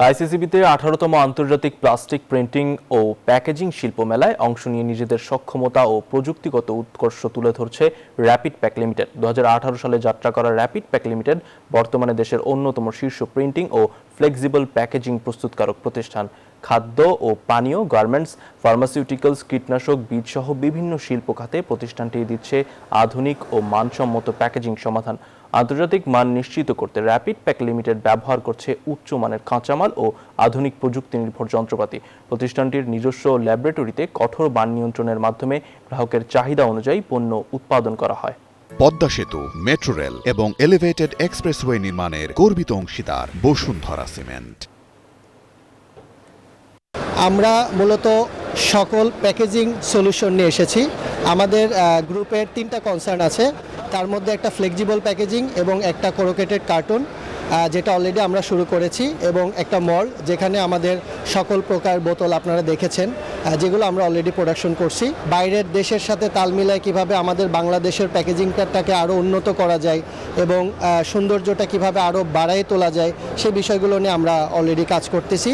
আইসিসিবিতে 18তম আন্তর্জাতিক plastic printing ও packaging শিল্প মেলায় অংশ নিয়ে নিজেদের সক্ষমতা ও প্রযুক্তিগত উৎকর্ষ তুলে ধরছে র্যাপিড প্যাক লিমিটেড। 2018 সালে যাত্রা করা র্যাপিড প্যাক লিমিটেড বর্তমানে দেশের অন্যতম শীর্ষ প্রিন্টিং ও ফ্লেক্সিবল প্যাকেজিং প্রস্তুতকারক প্রতিষ্ঠান। খাদ্য ও পানীয়, গার্মেন্টস, ফার্মাসিউটিক্যালস, কীটনাশক, বীজসহ বিভিন্ন শিল্প খাতে প্রতিষ্ঠানটি দিচ্ছে আধুনিক ও মানসম্মত প্যাকেজিং সমাধান। আন্তর্জাতিক মান নিশ্চিত করতে র্যাপিড প্যাক লিমিটেড ব্যবহার করছে উচ্চমানের কাঁচামাল ও আধুনিক প্রযুক্তি নির্ভর যন্ত্রপাতি। প্রতিষ্ঠানটির নিজস্ব ল্যাবরেটরিতে কঠোর মান নিয়ন্ত্রণের মাধ্যমে গ্রাহকের চাহিদা অনুযায়ী পণ্য উৎপাদন করা হয়। পদ্মা সেতু, মেট্রো রেল এবং এলিভেটেড এক্সপ্রেসওয়ে নির্মাণের গর্বিত অংশীদার বসুন্ধরা সিমেন্ট। আমরা মূলত সকল প্যাকেজিং সলিউশন নিয়ে এসেছি। আমাদের গ্রুপের 3টা কনসার্ন আছে, তার মধ্যে একটা ফ্লেক্সিবল প্যাকেজিং এবং একটা কোরোকেটেড কার্টুন, যেটা অলরেডি আমরা শুরু করেছি, এবং একটা মল্ড যেখানে আমাদের সকল প্রকার বোতল আপনারা দেখেছেন, যেগুলো আমরা অলরেডি প্রোডাকশন করছি। বাইরের দেশের সাথে তাল মিলায় কিভাবে আমাদের বাংলাদেশের প্যাকেজিংটাকে আরও উন্নত করা যায় এবং সৌন্দর্যটা কিভাবে আরও বাড়ায় তোলা যায়, সেই বিষয়গুলো নিয়ে আমরা অলরেডি কাজ করতেছি।